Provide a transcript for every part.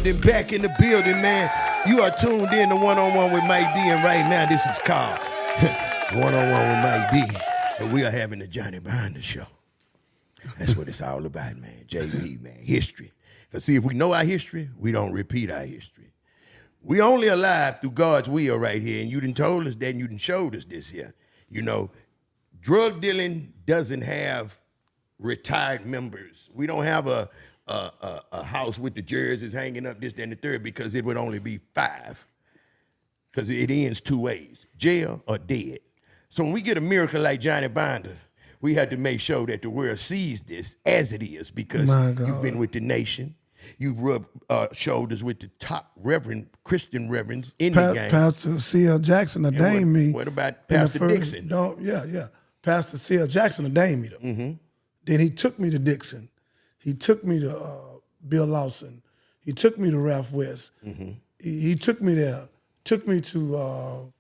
building, back in the building, man. You are tuned in to One-on-One with Mike D, and right now this is called One-on-One with Mike D. And we are having the Johnny Behind the Show. That's what it's all about, man. JB, man, history. Because see, if we know our history, we don't repeat our history. We only alive through God's will right here, and you done told us that, and you done showed us this here. You know, drug dealing doesn't have retired members. We don't have a house with the jerseys hanging up, this, that, and the third, because it would only be 5. Because it ends 2 ways, jail or dead. So when we get a miracle like Johnny Binder, we have to make sure that the world sees this as it is, because you've been with the nation. You've rubbed shoulders with the top Christian reverends in the game. Pastor C.L. Jackson ordained me. What about Pastor Dixon? Pastor C.L. Jackson ordained me. Mm-hmm. Then he took me to Dixon. He took me to Bill Lawson. He took me to Ralph West. Mm-hmm. He took me there. Took me to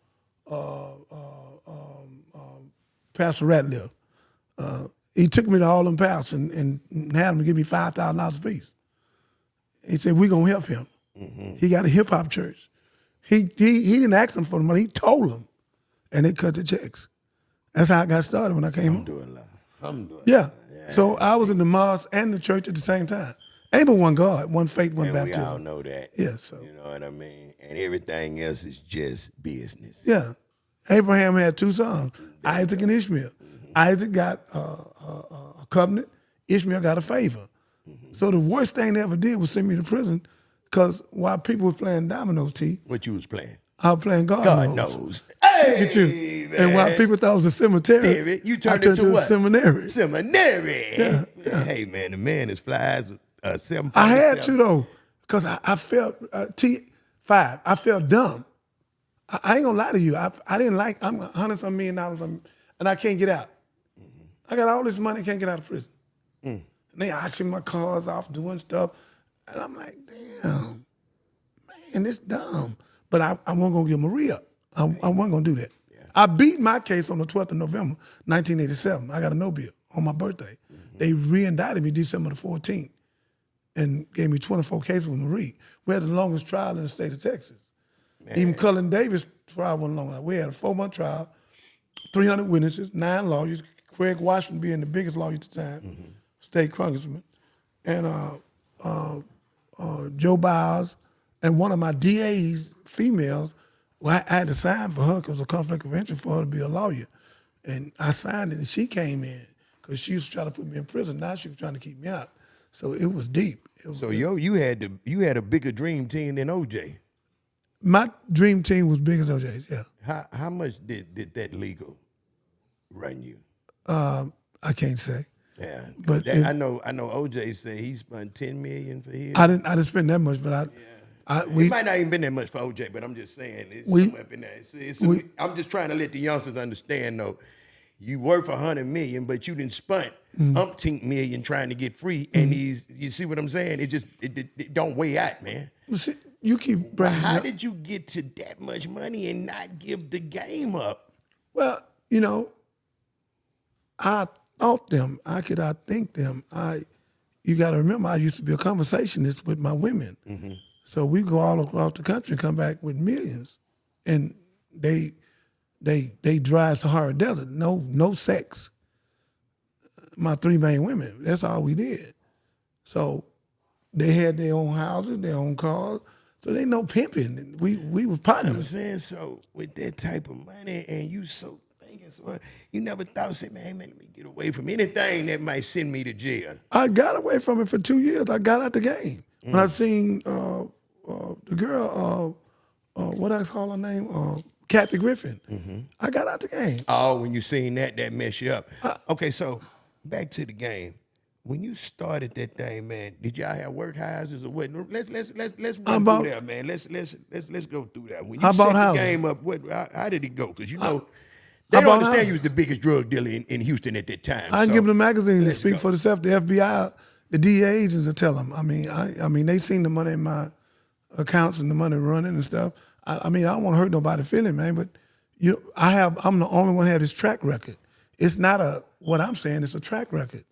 Pastor Ratliff. He took me to all them pastors and had them give me $5,000 a piece. He said, we're going to help him. Mm-hmm. He got a hip-hop church. He didn't ask them for the money. He told them, and they cut the checks. That's how I got started when I came home. Yeah. So I was in the mosque and the church at the same time. Ain't but one God, one faith, one baptism. We all know that. Yeah, so. You know what I mean? And everything else is just business. Yeah. Abraham had 2 sons, Isaac and Ishmael. Mm-hmm. Isaac got a covenant. Ishmael got a favor. Mm-hmm. So the worst thing they ever did was send me to prison, because while people was playing dominoes, T. What you was playing? I was playing God knows. Hey, get you. Man. And while people thought it was a cemetery, you turned it to a seminary. Seminary. Yeah. Hey, man, the man is flies with 7. I had to, though, because I felt, T5, I felt dumb. I ain't gonna lie to you. I didn't like, I'm $100-some million, and I can't get out. Mm-hmm. I got all this money, can't get out of prison. Mm. And they auctioning my cars off, doing stuff. And I'm like, damn, man, this dumb. But I wasn't gonna give Maria. I wasn't gonna do that. Yeah. I beat my case on the 12th of November, 1987. I got a no bill on my birthday. Mm-hmm. They re-indicted me December the 14th and gave me 24 cases with Marie. We had the longest trial in the state of Texas. Man. Even Cullen Davis' trial wasn't long enough. We had a 4-month trial, 300 witnesses, 9 lawyers, Craig Washington being the biggest lawyer at the time, mm-hmm. state congressman, and Joe Bowers, and one of my DAs, females, well, I had to sign for her because it was a conflict of interest for her to be a lawyer. And I signed it, and she came in because she was trying to put me in prison. Now she was trying to keep me out. So it was deep. You had a bigger dream team than OJ. My dream team was big as OJ's, yeah. How much did that legal run you? I can't say. Yeah, but I know OJ said he spent $10 million for his. I didn't spend that much, but it might not even been that much for OJ, but I'm just saying it's somewhere up in there. I'm just trying to let the youngsters understand, though. You worth $100 million, but you didn't spent umpteen million trying to get free, and you see what I'm saying? It don't weigh out, man. See, you keep bringing how did you get to that much money and not give the game up? Well, you know, I thought them. I could outthink them. You got to remember, I used to be a conversationist with my women. Mm-hmm. So we go all across the country and come back with millions, and they drive Sahara Desert. No sex. My 3 main women. That's all we did. So they had their own houses, their own cars. So they no pimping. We were partners. I'm saying, so with that type of money, and you so thinking, so you never thought, say, man, let me get away from anything that might send me to jail. I got away from it for 2 years. I got out the game. When I seen the girl, what I call her name, Kathy Griffin. Mm-hmm. I got out the game. Oh, when you seen that messed you up. Okay, so back to the game. When you started that thing, man, did y'all have work houses or what? Let's run through that, man. Let's go through that. When you set the game up, how did it go? Because you know they don't understand you was the biggest drug dealer in Houston at that time. I can give them the magazine to speak for themselves. The FBI, the DEA agents will tell them. I mean, they seen the money in my accounts and the money running and stuff. I mean, I don't want to hurt nobody feeling, man, but I'm the only one who had this track record. It's not what I'm saying, it's a track record.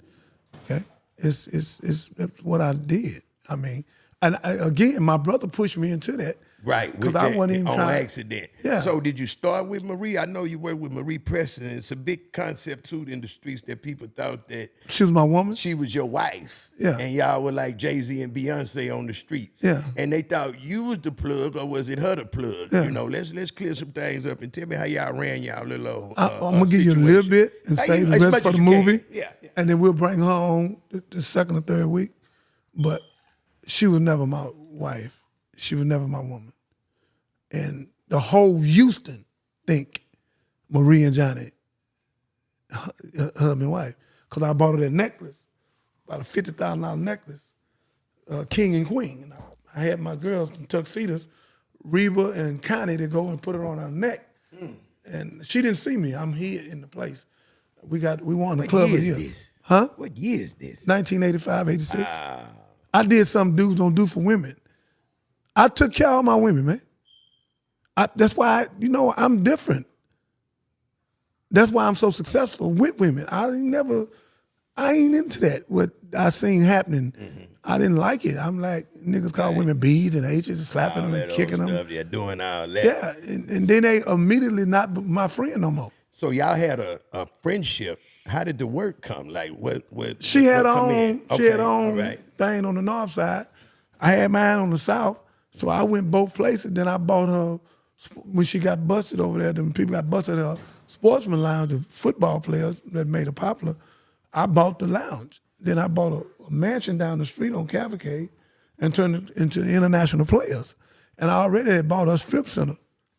Okay? It's what I did. I mean, And again, my brother pushed me into that. Right, Because I wasn't even on trying. accident. Yeah. So did you start with Marie? I know you worked with Marie Preston. It's a big concept too in the streets that people thought that She was my woman. she was your wife. Yeah. And y'all were like Jay-Z and Beyonce on the streets. Yeah. And they thought you was the plug, or was it her the plug? Yeah. You know, let's clear some things up and tell me how y'all ran y'all little old I'm gonna give you a little situation. bit and Hey, say the as rest much for as the you can. movie. Yeah. And then we'll bring her on the second or third week. But she was never my wife. She was never my woman. And the whole Houston think Marie and Johnny, husband and wife. Because I bought her that necklace, about a $50,000 necklace, king and queen. And I had my girls in tuxedos, Reba and Connie, to go and put it on her neck. And she didn't see me. I'm here in the place. We won the What club year of the is year. this? Huh? What year is this? 1985, 86. I did something dudes don't do for women. I took care of my women, man. That's why, I'm different. That's why I'm so successful with women. I ain't into that, what I seen happening. I didn't like it. I'm like, niggas call women B's and H's and slapping All them that and old kicking them. stuff, they're doing all that. Yeah, and then they immediately not my friend no more. So y'all had a friendship. How did the work come? Like what? She had what come on in? she had all on right. thing on the north side. I had mine on the south. So I went both places. Then I bought her, when she got busted over there, them people got busted at her sportsman lounge, the football players that made her popular. I bought the lounge. Then I bought a mansion down the street on Cavalcade and turned it into international players. And I already had bought a strip center.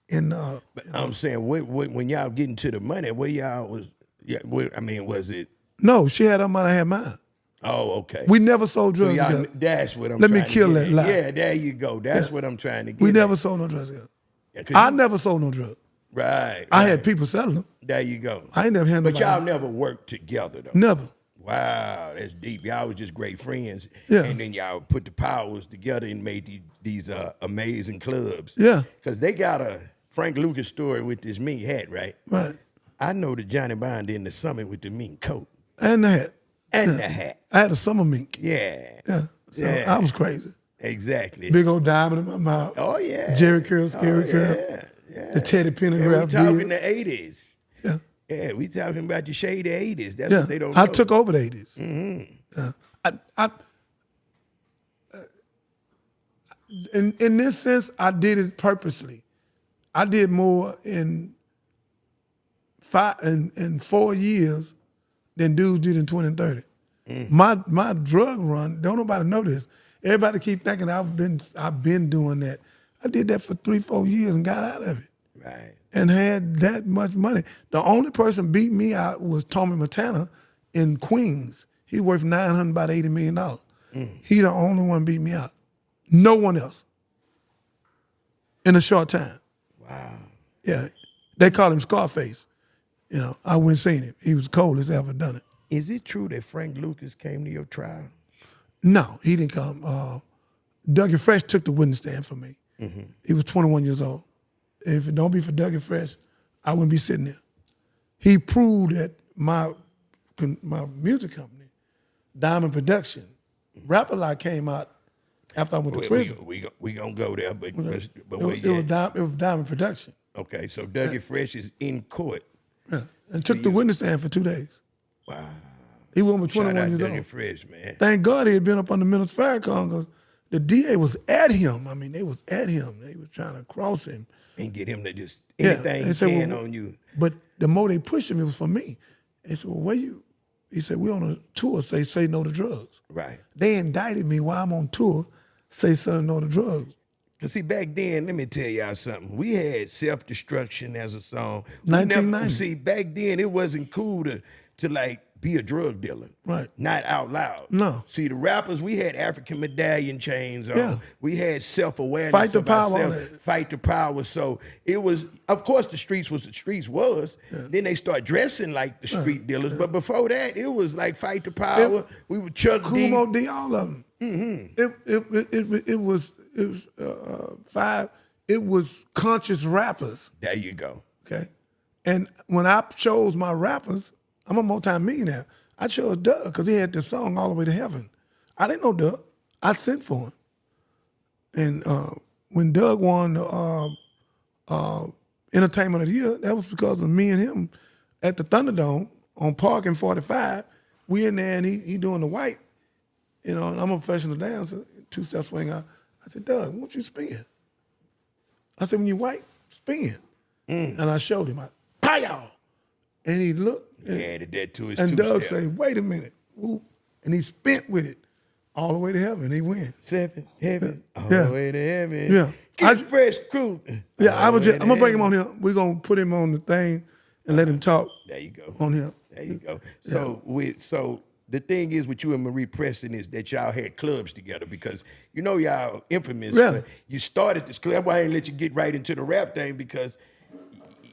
But I'm saying, when y'all getting to the money, where y'all was? Yeah, was it? No, she had her money, I had mine. Oh, okay. We never sold drugs So y'all, together. that's what I'm Let me trying kill to that get lie. at. Yeah, there you go. That's what I'm trying to get We at. never sold no drugs together. Yeah, 'cause I you- never sold no drugs. Right. I had people selling them. There you go. I ain't never had But nobody. y'all never worked together, though. Never. Wow, that's deep. Y'all was just great friends. Yeah. And then y'all put the powers together and made these amazing clubs. Yeah. Because they got a Frank Lucas story with this mink hat, right? Right. I know the Johnny Bond in the summit with the mink coat And the hat. and the hat. I had a summer mink. Yeah. Yeah. So Yeah. I was crazy. Exactly. Big old diamond in my mouth. Oh, yeah. Jerry curl, scary curl. Yeah. Yeah. The Teddy And we Pendergraft talking beard. the 80s. Yeah. Yeah, we talking about the shady 80s. That's Yeah. what they don't know. I took over the 80s. Yeah. In this sense, I did it purposely. I did more in 4 years than dudes did in 20 and 30. My drug run, don't nobody know this. Everybody keep thinking I've been doing that. I did that for 3-4 years and got out of it. Right. And had that much money. The only person beat me out was Tommy Montana in Queens. He worth about $80 million. He the only one beat me out. No one else. In a short time. Wow. Yeah. They call him Scarface. I went and seen him. He was the coldest ever done it. Is it true that Frank Lucas came to your trial? No, he didn't come. Dougie Fresh took the witness stand for me. He was 21 years old. If it don't be for Dougie Fresh, I wouldn't be sitting there. He proved that my music company, Diamond Production, Rap A Lot came out after I went to prison. We gonna go there, but It where was you at? Diamond Production. Okay, so Dougie Fresh is in court. Yeah. And took the witness stand for 2 days. Wow. He went with Shout 21 out years Dougie old. Fresh, man. Thank God he had been up on the Minutes Fire Con because the DA was at him. I mean, they was at him. They was trying to cross him. And get him to just Yeah, anything they he said, can well, on you. But the more they pushed him, it was for me. They said, well, where you? He said, we on a tour, say no to drugs. Right. They indicted me while I'm on tour, say no to drugs. Cause see, back then, let me tell y'all something. We had Self-Destruction as a song. We never- 1990. See, back then it wasn't cool to like be a drug dealer. Right. Not out loud. No. See, the rappers, we had African medallion chains on. Yeah. We had self-awareness. Fight the of power ourselves. on it. Fight the power. So it was, of course, the streets was. Then they start dressing like the street dealers. But before that, it was like fight the power. We would Chuck D. Kumo D, all of them. It was conscious rappers. There you go. Okay. And when I chose my rappers, I'm a multi-millionaire. I chose Doug because he had the song All the Way to Heaven. I didn't know Doug. I sent for him. And when Doug won the Entertainment of the Year, that was because of me and him at the Thunderdome on Park and 45. We in there and he doing the white, and I'm a professional dancer, two-step swing out. I said, Doug, won't you spin? I said, when you white, spin. And I showed him, pow! And he looked. He added that to his and two-step. Doug said, wait a minute. Whoop. And he spent with it all the way to heaven. He win. 7 heaven, all Yeah. the way to heaven. Yeah. Get fresh crew. Yeah, all the way I'm to going to bring him heaven. on here. We're going to put him on the thing and let him talk There you go. on here. There you go. So the thing is with you and Marie Preston is that y'all had clubs together because y'all infamous. Yeah. But you started this club. Why I didn't let you get right into the rap thing because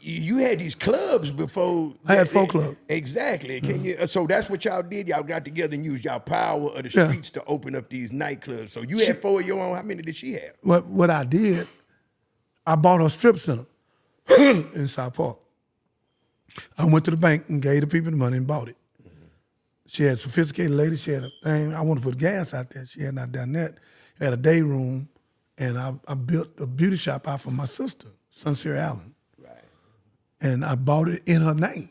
you had these clubs before. I had 4 clubs. Exactly. Can you? So that's what y'all did. Y'all got together and used y'all power of the Yeah. streets to open up these nightclubs. So you had 4 of your own. How many did she have? What I did, I bought her strip center in South Park. I went to the bank and gave the people the money and bought it. She had a sophisticated lady. She had a thing. I wanted to put gas out there. She had not done that. Had a day room, and I built a beauty shop out for my sister, Sincere Allen. Right. And I bought it in her name.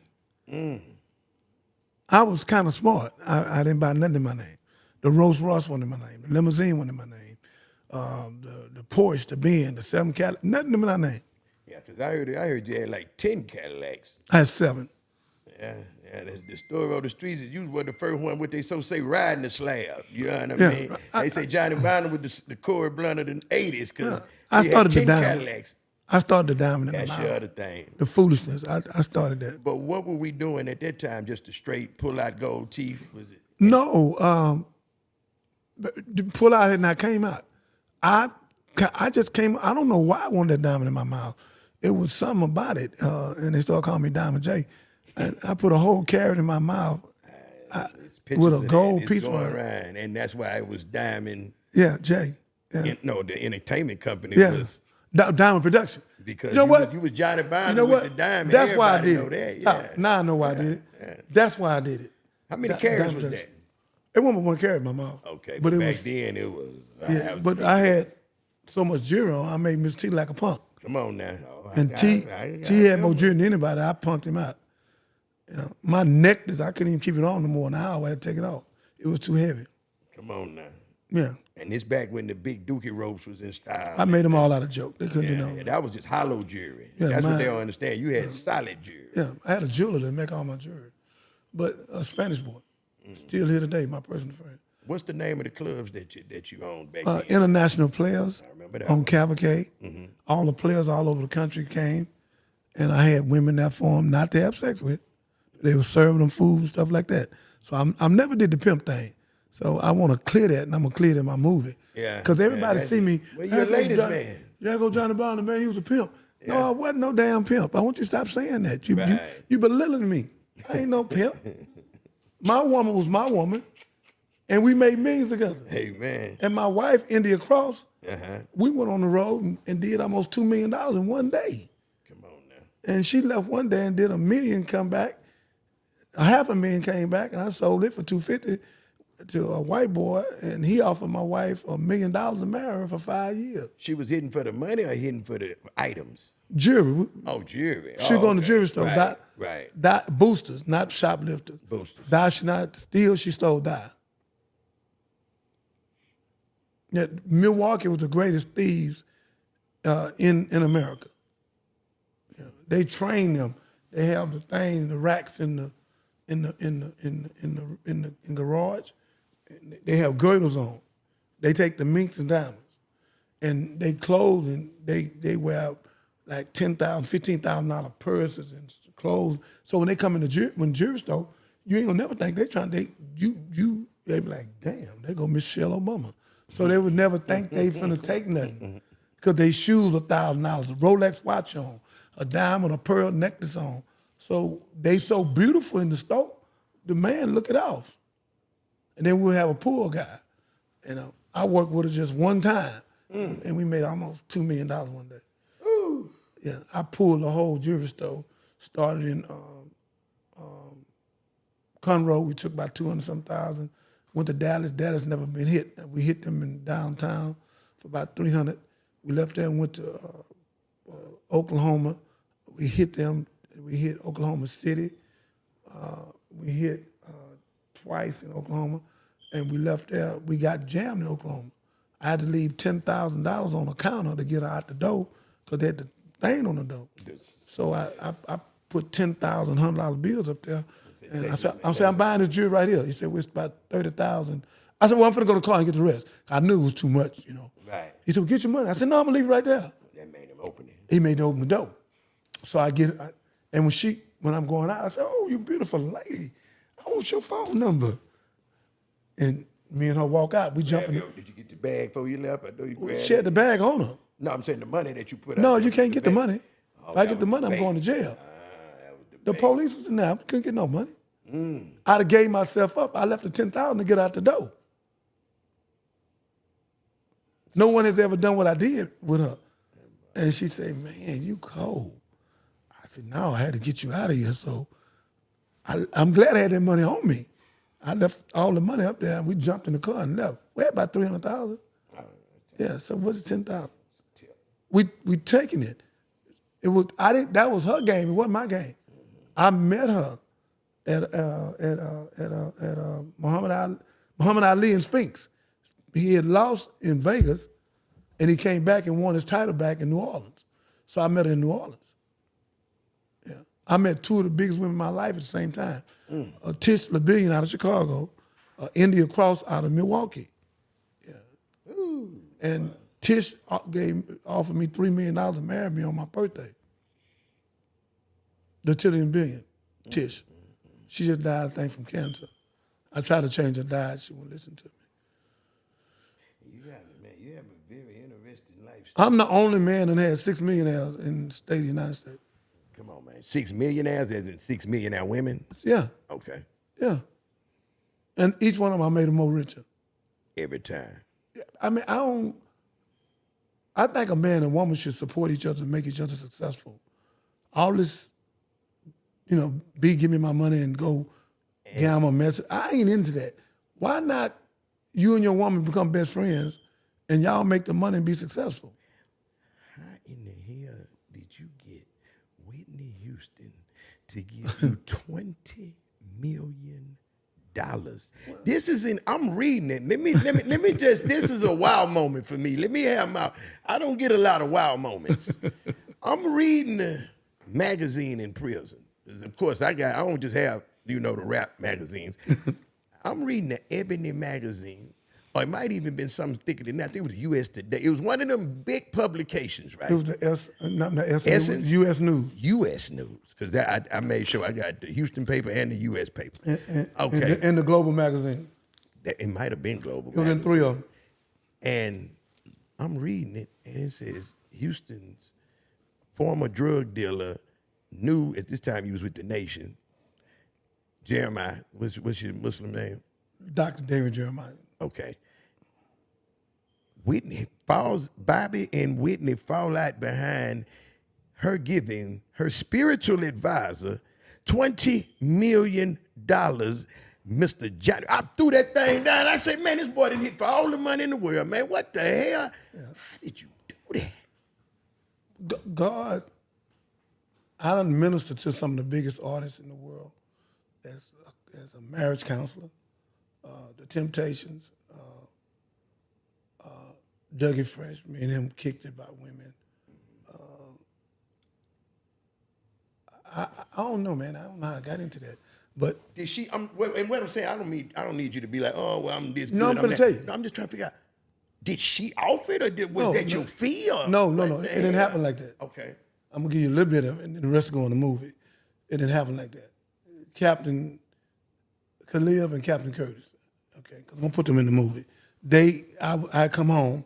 I was kind of smart. I didn't buy nothing in my name. The Rolls Royce wasn't in my name. The limousine wasn't in my name. The Porsche, the Benz, the 7 Cadillac, nothing in my name. Yeah, because I heard you had like 10 Cadillacs. I had 7. Yeah. The story on the streets is you was the first one, what they say, riding the slab. You know what I Yeah, mean? They say Johnny Bonner with the Corey Blunt of the 80s because I he started had the 10 diamond. Cadillacs. I started the diamond in That's my your mouth. other thing. The foolishness. I started that. But what were we doing at that time? Just to straight pull out gold teeth? Was it? No, the pull out and I came out. I just came. I don't know why I wanted that diamond in my mouth. It was something about it, and they started calling me Diamond J. And I put a whole carrot in my mouth It's pictures with a of that. gold It's piece going on it. around, and that's why it was Diamond. Yeah, J. Yeah, The entertainment company yeah. was Diamond Production. because you know what? you was Johnny Bonner You know with what? the diamond. That's why I Everybody did know it. that. Yeah. Now I know why I did it. That's why I did it. How many Di- carats Diamond was Production. that? It wasn't one carrot in my mouth. Okay, but but it back was. then it was. Yeah, but I had so much jewelry on. I made Miss T like a punk. Come on now. Oh, And T had more jewelry than anybody. I punked him out. My necklace, I couldn't even keep it on no more. Now I had to take it off. It was too heavy. Come on now. Yeah. And this back when the big dookie ropes was in style. I made them all out of joke. They couldn't be yeah, known. that was just hollow jewelry. Yeah, That's what they mine- don't understand. You had solid jewelry. Yeah, I had a jeweler that make all my jewelry. But a Spanish boy. Still here today, my personal friend. What's the name of the clubs that you owned back then? International players remember that on one. Cavalcade. All the players all over the country came. And I had women there for them not to have sex with. They were serving them food and stuff like that. So I never did the pimp thing. So I want to clear that, and I'm going to clear it in my movie. Yeah, Because everybody yeah, see me. well, you're a ladies' man. Yeah, go Johnny Bonner, man, he was a pimp. No, Yeah. I wasn't no damn pimp. I want you to stop saying that. You Right. belittling me. I ain't no pimp. My woman was my woman, and we made millions together. Hey, man. And my wife, India Cross, Uh-huh. we went on the road and did almost $2 million in one day. Come on now. And she left one day and did $1 million, come back. $500,000 came back, and I sold it for $250 to a white boy, and he offered my wife $1 million to marry her for 5 years. She was hitting for the money or hitting for the items? Jewelry. Oh, jewelry. She go in the jewelry store. Right. Boosters, not shoplifters. Boosters. Dye she not steal, she stole dye. Yeah, Milwaukee was the greatest thieves in America. Yeah, they train them. They have the thing, the racks in the garage. They have girdles on. They take the minks and diamonds, and they clothes and they wear like $10,000, $15,000 purses and clothes. So when they come in the jewelry store, you ain't gonna never think they be like, damn, they go Michelle Obama. So they would never think they finna take nothing. Because they shoes $1,000, a Rolex watch on, a diamond, a pearl necklace on. So they so beautiful in the store, the man look it off. And then we'll have a pool guy. I worked with her just one time, and we made almost $2 million one day. Ooh. Yeah, I pulled the whole jewelry store. Started in Conroe. We took about 200-some thousand. Went to Dallas. Dallas never been hit. We hit them in downtown for about 300. We left there and went to Oklahoma. We hit them. We hit Oklahoma City. We hit twice in Oklahoma, and we left there. We got jammed in Oklahoma. I had to leave $10,000 on the counter to get her out the door because they had the thing on the door. So I put $10,000, $100 bills up there, and I said, I'm buying this jewelry right here. He said, well, it's about $30,000. I said, well, I'm finna go to the car and get the rest. I knew it was too much, you know. Right. He said, well, get your money. I said, no, I'm gonna leave it right there. That made him open it. He made me open the door. So and when I'm going out, I said, oh, you beautiful lady. I want your phone number. And me and her walk out. We jump in. Did you get the bag before you left? I know you grabbed She had the bag on her. No, I'm saying the money that you put out. No, you can't get the bag. money. If I get the money, I'm going to jail. The police was in there. I couldn't get no money. I'd have gave myself up. I left the $10,000 to get out the door. No one has ever done what I did with her. And she said, man, you cold. I said, no, I had to get you out of here. So I'm glad I had that money on me. I left all the money up there and we jumped in the car and left. We had about 300,000. Yeah, so what's 10,000? We taking it. That was her game. It wasn't my game. I met her at Muhammad Ali in Spinks. He had lost in Vegas, and he came back and won his title back in New Orleans. So I met her in New Orleans. Yeah, I met two of the biggest women in my life at the same time. Tish LaBillion out of Chicago, India Cross out of Milwaukee. Yeah, and Tish offered me $3 million to marry me on my birthday. The Tillion Billion, Tish. She just died, I think, from cancer. I tried to change her diet. She wouldn't listen to me. You have a very interesting lifestyle. I'm the only man that has 6 millionaires in the state of the United States. Come on, man. 6 millionaires, as in 6 millionaire women? Yeah. Okay. Yeah. And each one of them I made them more richer. Every time. I mean, I think a man and woman should support each other and make each other successful. All this, give me my money and go gamble mess. I ain't into that. Why not you and your woman become best friends and y'all make the money and be successful? How in the hell did you get Whitney Houston to give you $20 million? This is I'm reading it. Let me just, this is a wow moment for me. Let me have I don't get a lot of wow moments. I'm reading the magazine in prison. Of course, I don't just have, the rap magazines. I'm reading the Ebony magazine, or it might even been something thicker than that. I think it was U.S. Today. It was one of them big publications, right? It was the Essence? U.S. News. U.S. News, because I made sure I got the Houston paper and the U.S. paper. Okay. And the Global magazine. It might have been Global. It was in 3 of them. And I'm reading it, and it says Houston's former drug dealer knew at this time he was with the Nation. Jeremiah, what's your Muslim name? Dr. David Jeremiah. Okay. Bobby and Whitney fall out behind her giving her spiritual advisor $20 million, Mr. Johnny. I threw that thing down. I said, man, this boy didn't hit for all the money in the world, man. What the hell? Yeah. How did you do that? God, I done ministered to some of the biggest artists in the world as a marriage counselor, The Temptations, Dougie Fresh, me and him kicked it about women. I don't know, man. I don't know how I got into that. But did she? And what I'm saying, I don't need you to be like, oh, well, I'm this. No, good, I'm gonna tell you. No, I'm just trying to figure out. Did she offer it, or was that your fee? Or no. It didn't happen like that. Okay. I'm gonna give you a little bit of it, and the rest will go in the movie. It didn't happen like that. Captain Khalil and Captain Curtis. Okay, because I'm gonna put them in the movie. I come home,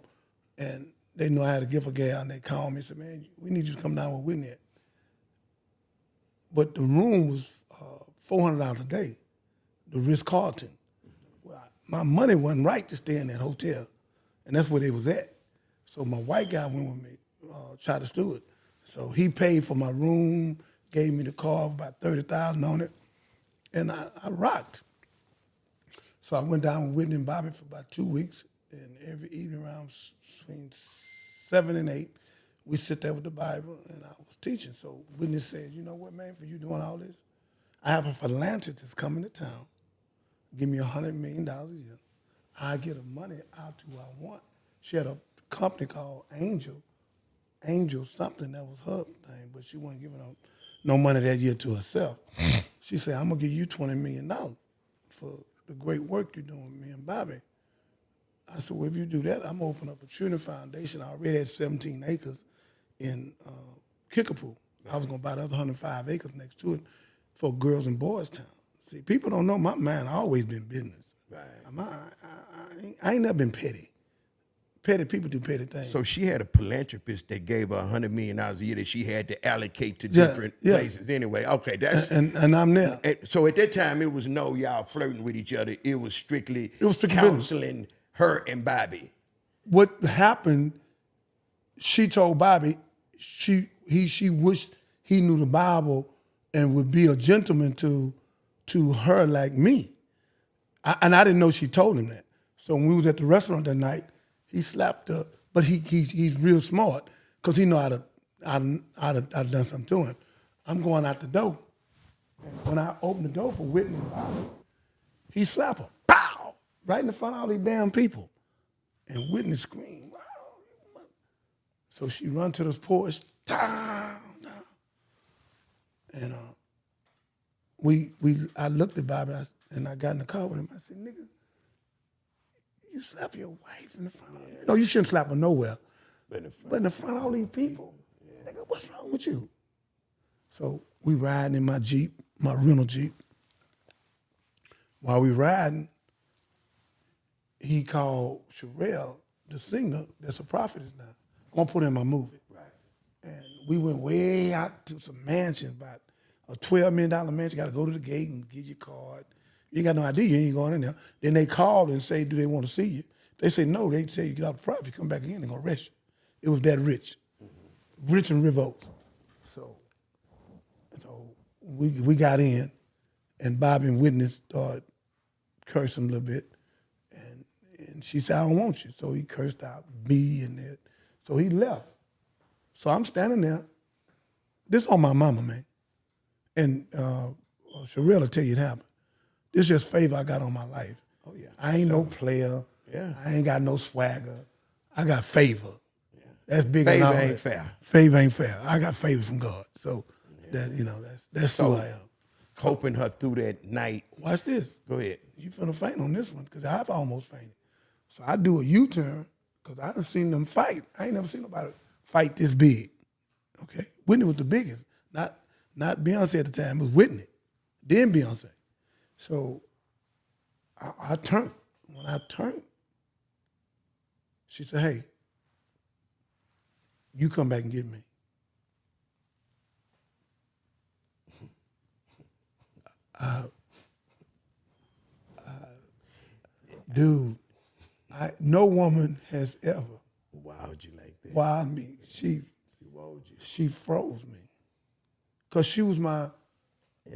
and they know I had a gift for gal, and they called me and said, man, we need you to come down with Whitney. But the room was $400 a day, the Ritz-Carlton. Well, my money wasn't right to stay in that hotel, and that's where they was at. So my white guy went with me, Charter Stewart. So he paid for my room, gave me the car, about $30,000 on it, and I rocked. So I went down with Whitney and Bobby for about 2 weeks, And every evening around between 7 and 8, we sit there with the Bible, and I was teaching. So Whitney said, you know what, man, for you doing all this, I have a philanthropist coming to town, give me $100 million a year. I get the money out to who I want. She had a company called Angel something, that was her thing, but she wasn't giving no money that year to herself. She said, I'm gonna give you $20 million for the great work you're doing with me and Bobby. I said, well, if you do that, I'm gonna open up a Trinity Foundation. I already had 17 acres in Kickapoo. I was gonna buy the other 105 acres next to it for Girls and Boys Town. See, people don't know my mind. I always been business. Right. I ain't never been petty. Petty people do petty things. So she had a philanthropist that gave her $100 million a year that she had to allocate to different places anyway. Okay, that's and I'm there. So at that time, it was no y'all flirting with each other. It was strictly strictly counseling her and Bobby. What happened? She told Bobby she wished he knew the Bible and would be a gentleman to her like me. And I didn't know she told him that. So when we was at the restaurant that night, he slapped her, but he's real smart because he know I'd done something to him. I'm going out the door. And when I opened the door for Whitney and Bobby, he slapped her. Pow! Right in front of all these damn people. And Whitney screamed, wow. So she run to this porch, down. And I looked at Bobby and I got in the car with him. I said, nigga, you slap your wife in the front of you. No, you shouldn't slap her nowhere. But in the front of all these people, nigga, what's wrong with you? So we riding in my Jeep, my rental Jeep. While we riding, he called Sherelle, the singer, that's a prophetess now. I'm gonna put her in my movie. Right. And we went way out to some mansions, about a $12 million mansion. You gotta go to the gate and get your card. You ain't got no idea, you ain't going in there. Then they called and say, do they want to see you? They say no, they say you get out the property, come back again, they're gonna arrest you. It was that rich. Mm-hmm. Rich and revoked. So we got in, and Bobby and Whitney started cursing a little bit. And she said, I don't want you. So he cursed out me and that. So he left. So I'm standing there. This on my mama, man. And Sherelle will tell you it happened. This is just favor I got on my life. Oh, yeah. I ain't no player. Yeah. I ain't got no swagger. I got favor. Yeah. That's big. Favor ain't fair. Favor ain't fair. I got favor from God. So that's who I am. Hoping her through that night. Watch this. Go ahead. You finna faint on this one because I've almost fainted. So I do a U-turn because I done seen them fight. I ain't never seen nobody fight this big. Okay? Whitney was the biggest. Not Beyonce at the time. It was Whitney. Then Beyonce. So I turned. When I turned, she said, hey, you come back and get me. Dude, no woman has ever wowed you like that. Wowed me. She wowed you. She froze me. Cause she was my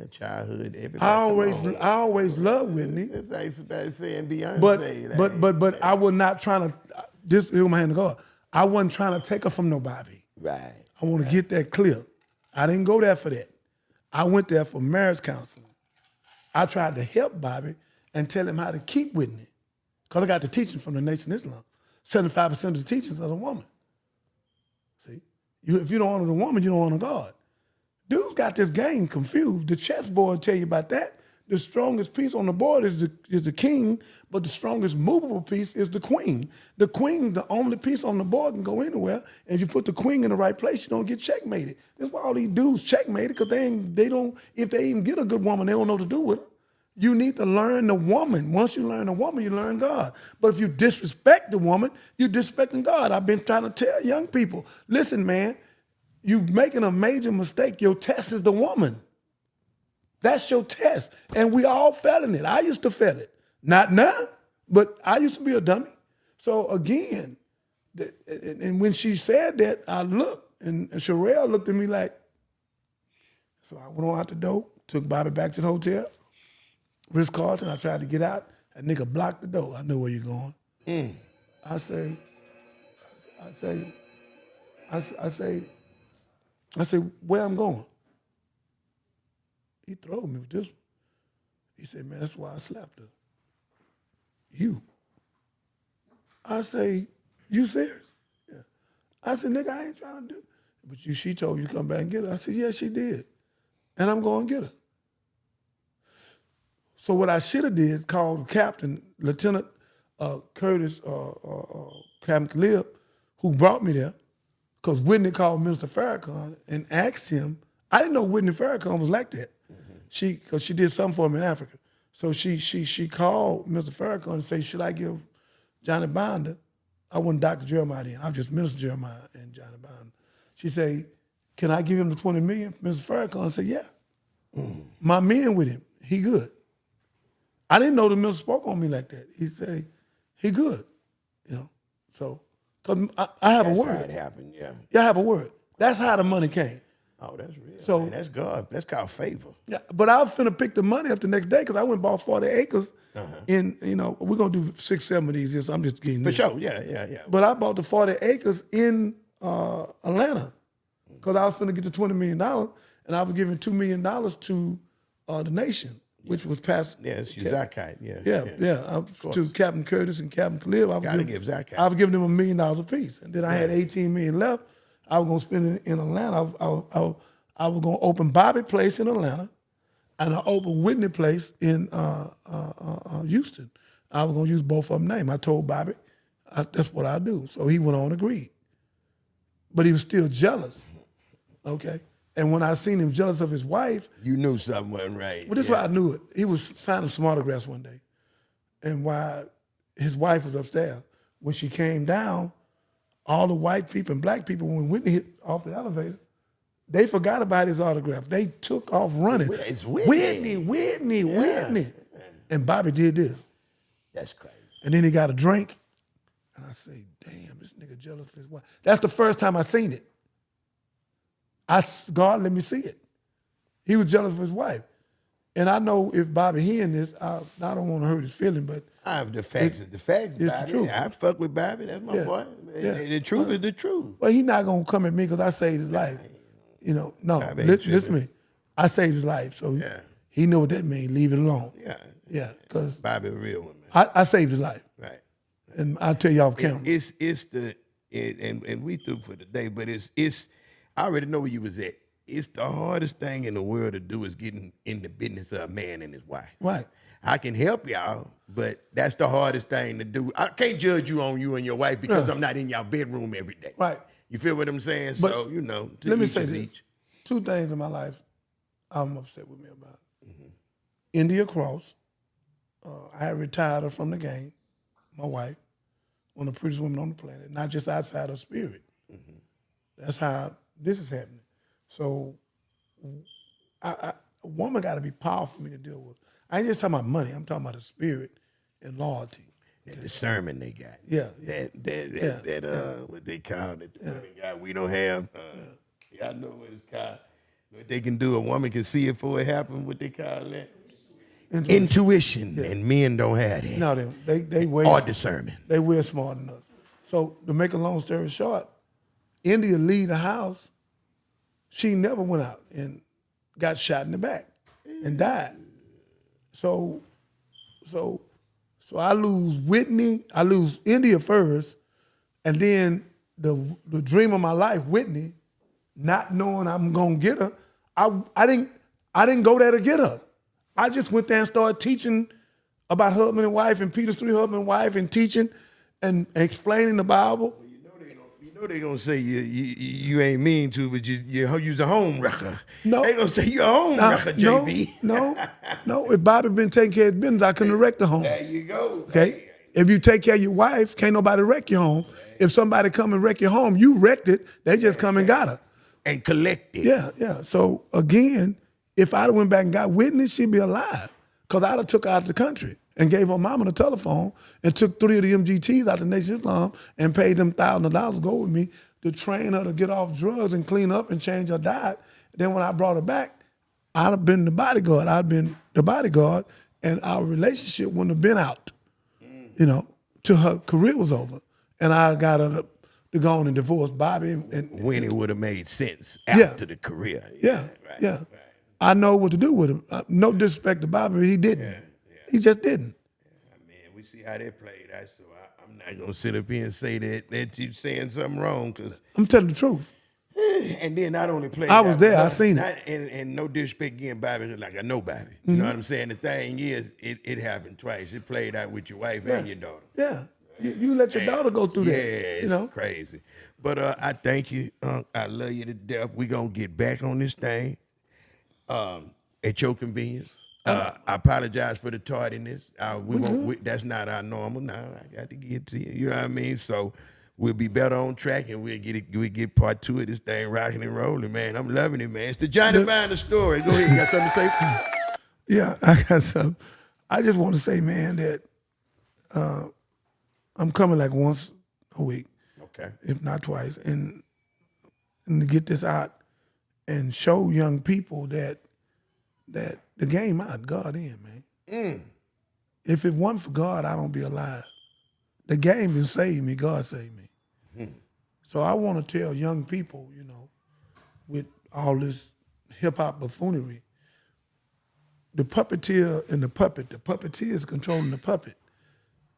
childhood. Everybody. I always loved Whitney. That's like somebody saying Beyonce. But I was not trying to. This here my hand to God. I wasn't trying to take her from nobody. Right. I want to get that clear. I didn't go there for that. I went there for marriage counseling. I tried to help Bobby and tell him how to keep Whitney. Because I got the teaching from the Nation of Islam. 75% of the teachings are the woman. See? If you don't honor the woman, you don't honor God. Dudes got this game confused. The chessboard tell you about that. The strongest piece on the board is the king, but the strongest movable piece is the queen. The queen, the only piece on the board, can go anywhere. And if you put the queen in the right place, you don't get checkmated. That's why all these dudes checkmated, because they don't, if they even get a good woman, they don't know what to do with her. You need to learn the woman. Once you learn the woman, you learn God. But if you disrespect the woman, you're disrespecting God. I've been trying to tell young people, listen, man, you're making a major mistake. Your test is the woman. That's your test. And we all fell in it. I used to fail it. Not now, but I used to be a dummy. So again, and when she said that, I looked, and Sherelle looked at me like, so I went on out the door, took Bobby back to the hotel, Ritz-Carlton. I tried to get out. That nigga blocked the door. I know where you're going. I say, I say, I say, where I'm going. He throwed me with this one. He said, man, that's why I slapped her. You. I say, you serious? Yeah. I said, nigga, I ain't trying to do it. But she told you to come back and get her. I said, yeah, she did. And I'm going to get her. So what I should have did is called the captain, Lieutenant Curtis, Captain Khalib, who brought me there, because Whitney called Minister Farrakhan and asked him. I didn't know Whitney Farrakhan was like that. Because she did something for him in Africa. So she called Mr. Farrakhan and said, should I give Johnny Binder? I wasn't Dr. Jeremiah then. I was just Minister Jeremiah and Johnny Binder. She said, can I give him the 20 million? Mr. Farrakhan said, yeah. My men with him, he good. I didn't know the minister spoke on me like that. He said, he good. You know, so, because I have a word. That's how it happened, yeah. Yeah, I have a word. That's how the money came. Oh, that's real. So- Man, that's God. That's called favor. Yeah, but I was finna pick the money up the next day because I went and bought 40 acres in, we're going to do 6, 7 of these. I'm just getting For this. sure, yeah. But I bought the 40 acres in Atlanta because I was finna get the $20 million and I was giving $2 million to the nation, which was passed. Yeah, it's your zakat, To Captain Curtis and Captain Khalib. Gotta give zakat. I was giving them $1 million apiece. And then I had 18 million left. I was gonna spend it in Atlanta. I was gonna open Bobby Place in Atlanta, and I opened Whitney Place in Houston. I was gonna use both of them names. I told Bobby, that's what I do. So he went on and agreed. But he was still jealous, okay? And when I seen him jealous of his wife, You knew something wasn't right. well, this is why I knew it. He was signing some autographs one day. And while his wife was upstairs, when she came down, all the white people and black people, when Whitney hit off the elevator, they forgot about his autograph. They took off running. It's Whitney. Whitney. And Bobby did this. That's crazy. And then he got a drink. And I say, damn, this nigga jealous of his wife. That's the first time I seen it. God let me see it. He was jealous of his wife. And I know if Bobby hearing this, I don't want to hurt his feeling, but I have the facts. The facts, it's Bobby. the truth. I fuck with Bobby. That's my boy. Yeah. The truth is the truth. well, he not gonna come at me because I saved his life. No, Bobby ain't listen to tripping. me. I saved his life, so he know what that means. Leave it alone. Yeah. Because Bobby a real one, man. I saved his life, Right. and I'll tell you off camera. And we through for the day, but it's I already know where you was at. It's the hardest thing in the world to do is getting in the business of a man and his wife. Right. I can help y'all, but that's the hardest thing to do. I can't judge you on you and your wife because I'm not in y'all bedroom every day. Right. You feel what I'm saying? But so, to let me each say is this. each. 2 things in my life I'm upset with me about. India Cross. I had retired her from the game, my wife, one of the prettiest women on the planet, not just outside her spirit. That's how this is happening. So a woman got to be powerful for me to deal with. I ain't just talking about money. I'm talking about the spirit and loyalty. That discernment they got. Yeah. That what they call it, the women got we don't have. Y'all know what it's called. What they can do, a woman can see it before it happens, what they call that? Intuition. And men don't have that. No, they way Or discernment. They way smarter than us. So to make a long story short, India leave the house. She never went out and got shot in the back and died. So I lose Whitney, I lose India first, and then the dream of my life, Whitney, not knowing I'm gonna get her. I didn't go there to get her. I just went there and started teaching about husband and wife and Peter 3 husband and wife and teaching and explaining the Bible. You know they gonna say you ain't mean to, but you's a home wrecker. No. They gonna say you a home wrecker, JB. No. If Bobby been taking care of his business, I couldn't wreck the home. There you go. Okay? If you take care of your wife, can't nobody wreck your home. If somebody come and wreck your home, you wrecked it, they just come and got her. And collect it. Yeah. So again, if I'd have went back and got Whitney, she'd be alive. Because I'd have took her out of the country and gave her mama the telephone and took 3 of the MGTs out the Nation of Islam and paid them $1,000 to go with me to train her to get off drugs and clean up and change her diet. Then when I brought her back, I'd have been the bodyguard. And our relationship wouldn't have been out, till her career was over. and I got her to go on and divorce Bobby. And When it would have made sense Yeah. after the career. yeah, Right, yeah. right. I know what to do with him. No disrespect to Bobby, but he didn't. He just didn't. Man, we see how they played that, so I'm not gonna sit up here and say that you saying something wrong, cause I'm telling the truth. and then not only played. I was there. I seen it. And no disrespect again, Bobby, like I know Bobby. You know what I'm saying? The thing is, it happened twice. It played out with your wife and your daughter. Yeah. You let your daughter go through Yeah, that. it's crazy. But I thank you. I love you to death. We gonna get back on this thing at your convenience. I apologize for the tardiness. That's not our normal. Now I got to get to you. You know what I mean? So we'll be better on track, and we'll get part 2 of this thing rocking and rolling, man. I'm loving it, man. It's the Johnny Binder story. Go ahead. You got something to say? Yeah, I got some. I just want to say, man, that I'm coming like once a week, Okay. if not twice, and to get this out and show young people that the game out, God in, man. If it wasn't for God, I don't be alive. The game didn't save me, God saved me. So I want to tell young people, with all this hip-hop buffoonery, the puppeteer and the puppeteer is controlling the puppet.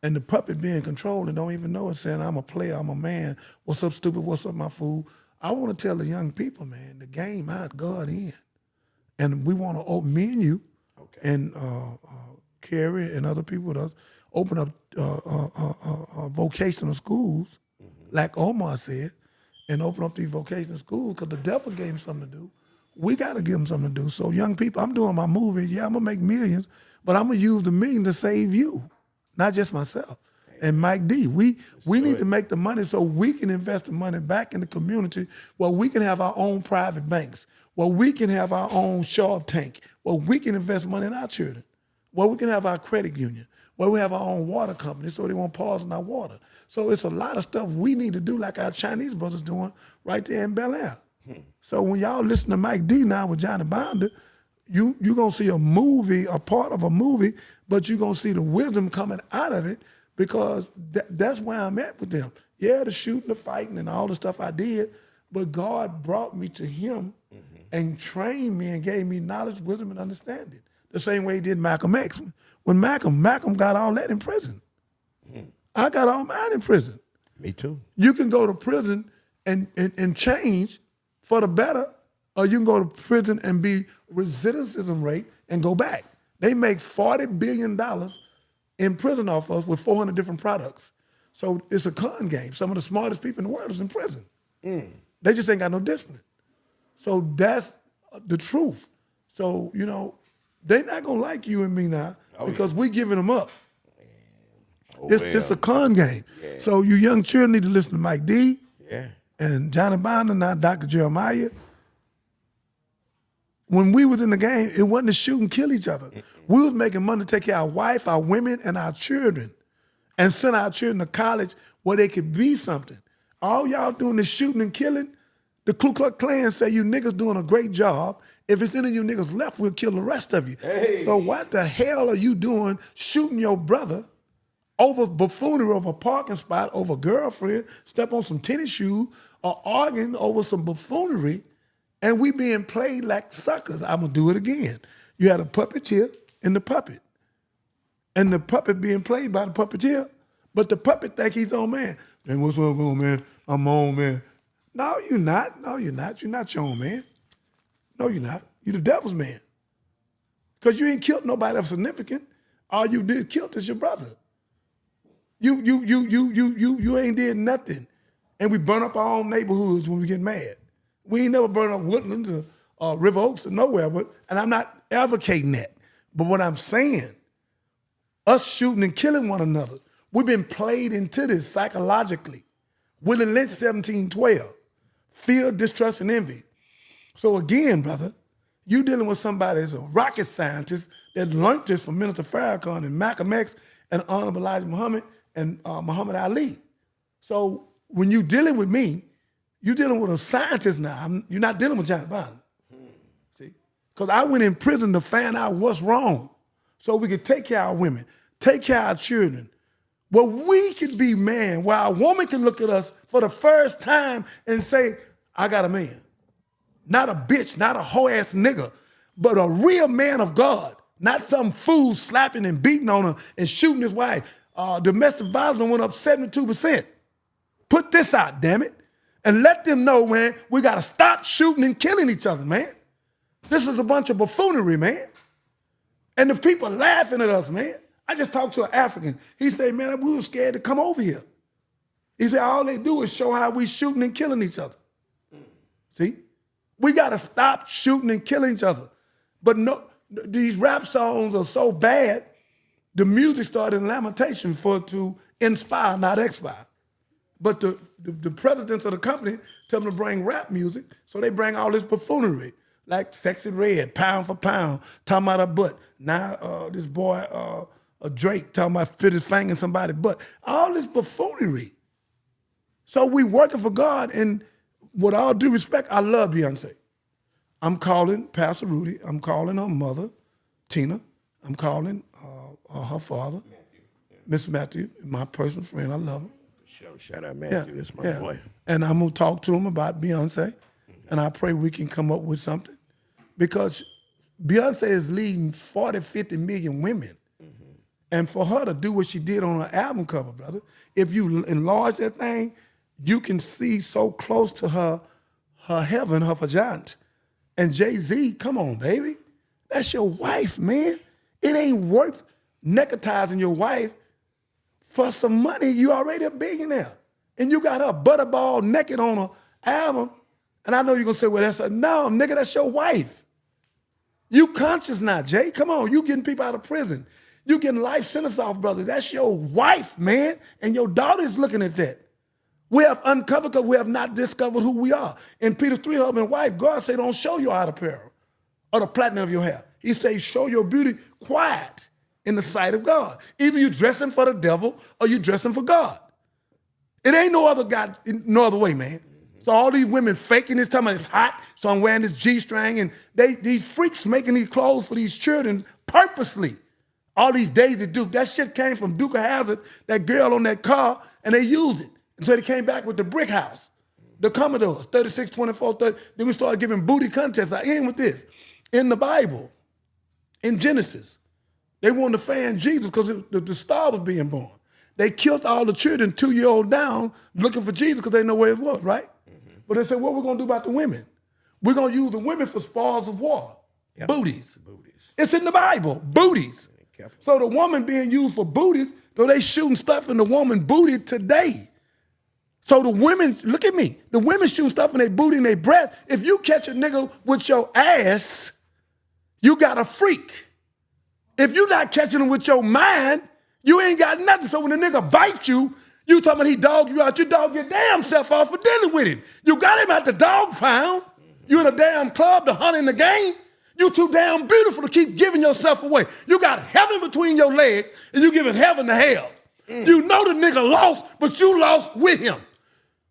And the puppet being controlled and don't even know it, saying, I'm a player, I'm a man. What's up, stupid? What's up, my fool? I want to tell the young people, man, the game out, God in. And we want to open, me and you, and Carrie and other people with us, open up vocational schools, like Omar said, and open up these vocational schools, because the devil gave him something to do. We got to give them something to do. So young people, I'm doing my movie. Yeah, I'm going to make millions, but I'm going to use the million to save you, not just myself. And Mike D, we need to make the money so we can invest the money back in the community, where we can have our own private banks, where we can have our own Shark Tank, where we can invest money in our children, where we can have our credit union, where we have our own water company so they won't poison our water. So it's a lot of stuff we need to do, like our Chinese brothers doing right there in Bel Air. So when y'all listen to Mike D now with Johnny Binder, you're going to see a movie, a part of a movie, but you're going to see the wisdom coming out of it, because that's where I'm at with them. Yeah, the shooting, the fighting, and all the stuff I did, but God brought me to him and trained me and gave me knowledge, wisdom, and understanding. The same way he did Malcolm X. When Malcolm got all that in prison. I got all mine in prison. Me too. You can go to prison and change for the better, or you can go to prison and be recidivism rate and go back. They make $40 billion in prison off us with 400 different products. So it's a con game. Some of the smartest people in the world is in prison. They just ain't got no discipline. So that's the truth. So, they're not going to like you and me now because we giving them up. It's a con game. Yeah. So you young children need to listen to Mike D and Johnny Binder, not Dr. Jeremiah. When we was in the game, it wasn't to shoot and kill each other. We was making money to take care of our wife, our women, and our children, and send our children to college where they could be something. All y'all doing is shooting and killing. The Ku Klux Klan say you niggas doing a great job. If it's any of you niggas left, we'll kill the rest of you. Hey. So what the hell are you doing shooting your brother over buffoonery, over a parking spot, over a girlfriend, step on some tennis shoes, or arguing over some buffoonery, and we being played like suckers? I'm going to do it again. You had a puppeteer and the puppet. And the puppet being played by the puppeteer, but the puppet think he's own man. Man, what's up, old man? I'm my own man. No, you're not. No, you're not. You're not your own man. No, you're not. You're the devil's man. Because you ain't killed nobody of significant. All you did killed is your brother. You ain't did nothing. And we burn up our own neighborhoods when we get mad. We ain't never burn up Woodlands or River Oaks or nowhere, and I'm not advocating that. But what I'm saying, us shooting and killing one another, we've been played into this psychologically. Willie Lynch, 1712, fear, distrust, and envy. So again, brother, you dealing with somebody that's a rocket scientist that learned this from Minister Farrakhan and Malcolm X and Honorable Elijah Muhammad and Muhammad Ali. So when you dealing with me, you're dealing with a scientist now. You're not dealing with Johnny Binder. See? Because I went in prison to find out what's wrong so we could take care of our women, take care of our children. where we can be man, where a woman can look at us for the first time and say, I got a man. Not a bitch, not a hoe-ass nigga, but a real man of God. Not some fool slapping and beating on her and shooting his wife. Domestic violence went up 72%. Put this out, damn it. And let them know, man, we got to stop shooting and killing each other, man. This is a bunch of buffoonery, man. And the people laughing at us, man. I just talked to an African. He said, man, we were scared to come over here. He said, all they do is show how we shooting and killing each other. See? We got to stop shooting and killing each other. But no, these rap songs are so bad, the music started in lamentation for it to inspire, not expire. But the presidents of the company tell them to bring rap music, so they bring all this buffoonery, like Sexy Red, Pound for Pound, talking about a butt. Now this boy, Drake, talking about fit his finger in somebody's butt. All this buffoonery. So we working for God, and with all due respect, I love Beyonce. I'm calling Pastor Rudy. I'm calling her mother, Tina. I'm calling her father, Mr. Matthew, my personal friend. I love him. Shout out Matthew, that's my boy. And I'm gonna talk to him about Beyonce, and I pray we can come up with something, because Beyonce is leading 40, 50 million women. And for her to do what she did on her album cover, brother, if you enlarge that thing, you can see so close to her heaven, her vagina. And Jay-Z, come on, baby. That's your wife, man. It ain't worth necotizing your wife for some money. You already a billionaire. And you got her butterball naked on her album. And I know you're gonna say, well, no, nigga, that's your wife. You conscious now, Jay. Come on, you getting people out of prison. You getting life sentence off, brother. That's your wife, man. And your daughter's looking at that. We have uncovered because we have not discovered who we are. In Peter 3, husband and wife, God said, don't show your outer apparel or the platinum of your hair. He said, show your beauty quiet in the sight of God. Either you dressing for the devil or you dressing for God. It ain't no other way, man. So all these women faking this, time it's hot, so I'm wearing this G-string, and these freaks making these clothes for these children purposely. All these Daisy Duke, that shit came from Duke of Hazzard, that girl on that car, and they used it. And so they came back with the brick house, the Commodores, 36, 24, 30. Then we started giving booty contests. I end with this. In the Bible, in Genesis, they wanted to fan Jesus because the star was being born. They killed all the children 2-year-old down looking for Jesus because they didn't know where it was, right? But they said, what are we going to do about the women? We're going to use the women for spoils of war, booties. It's in the Bible, booties. So the woman being used for booties, though they shooting stuff in the woman booty today. So the women, look at me, the women shooting stuff in their booty and their breast. If you catch a nigga with your ass, you got a freak. If you not catching him with your mind, you ain't got nothing. So when the nigga bite you, you talking about he dog you out, you dog your damn self off for dealing with him. You got him at the dog pound. You in a damn club to hunt in the game. You too damn beautiful to keep giving yourself away. You got heaven between your legs and you giving heaven to hell. You know the nigga lost, but you lost with him.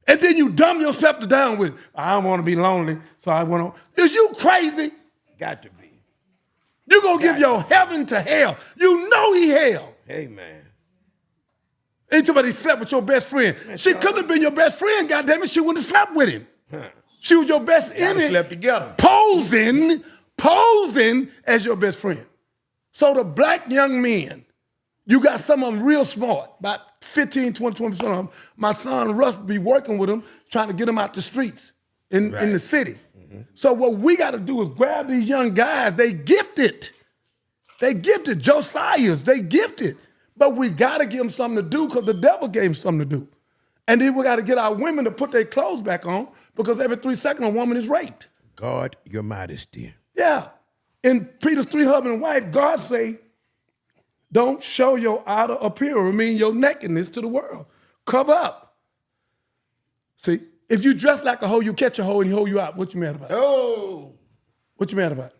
And then you dumb yourself to down with it. I don't want to be lonely, so I went on. Is you crazy? Got to be. You gonna give your heaven to hell. You know he hell. Hey, man. Ain't somebody slept with your best friend. Man, she couldn't have been your best friend, goddammit. She wouldn't have slept with him. She was your best enemy. Slept together. Posing as your best friend. So the black young men, you got some of them real smart, about 15, 20% of them. My son Russ be working with them, trying to get them out the streets in the city. So what we got to do is grab these young guys. They gifted. Josiah's, they gifted. But we got to give them something to do because the devil gave them something to do. And then we got to get our women to put their clothes back on because every 3 seconds a woman is raped. God, your modesty. Yeah. In Peter 3, husband and wife, God say, don't show your outer appearance, I mean your nakedness to the world. Cover up. See, if you dress like a hoe, you catch a hoe and he hold you out. What you mad about? Oh. What you mad about?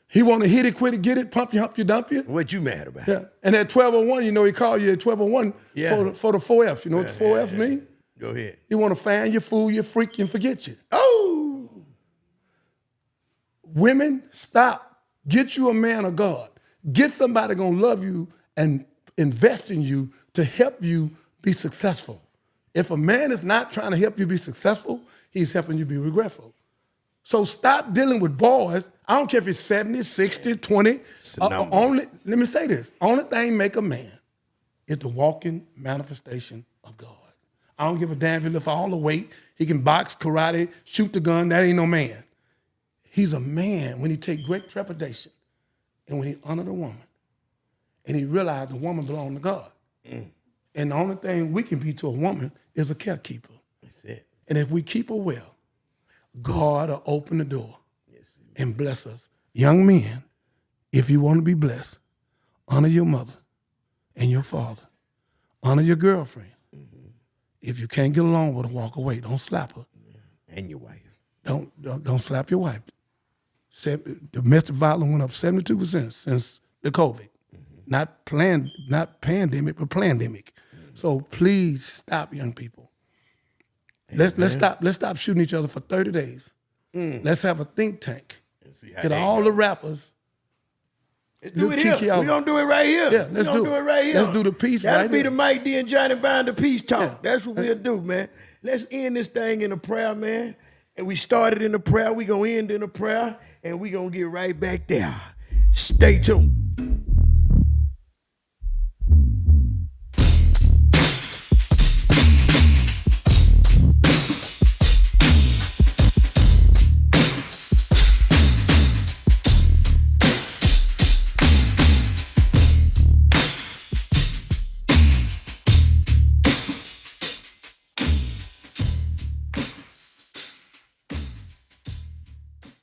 He want to hit it, quit it, get it, pump you, hump you, dump you. What you mad about? Yeah. And at 1201, you know, he called you at 1201 for the 4 Fs. You know what the 4 Fs mean? Go ahead. He want to fan you, fool you, freak you, and forget you. Oh. Women, stop. Get you a man of God. Get somebody gonna love you and invest in you to help you be successful. If a man is not trying to help you be successful, he's helping you be regretful. So stop dealing with boys. I don't care if it's 70, 60, 20. Let me say this. Only thing make a man is the walking manifestation of God. I don't give a damn if he lift all the weight. He can box, karate, shoot the gun. That ain't no man. He's a man when he take great trepidation and when he honor the woman and he realize the woman belongs to God. And the only thing we can be to a woman is a carekeeper. That's it. And if we keep her well, God will open the door and bless us. Young men, if you want to be blessed, honor your mother and your father. Honor your girlfriend. If you can't get along with her, walk away. Don't slap her. And your wife. Don't slap your wife. Domestic violence went up 72% since the COVID. Not pandemic, but plandemic. So please stop, young people. Let's stop shooting each other for 30 days. Let's have a think tank. Get all the rappers. Let's do it here. We're going to do it right here. Yeah, let's do it right here. Let's do the peace right here. That'll be the Mike D and Johnny Binder peace talk. Yeah. That's what we'll do, man. Let's end this thing in a prayer, man. And we started in a prayer. We're going to end in a prayer. And we're going to get right back there. Stay tuned.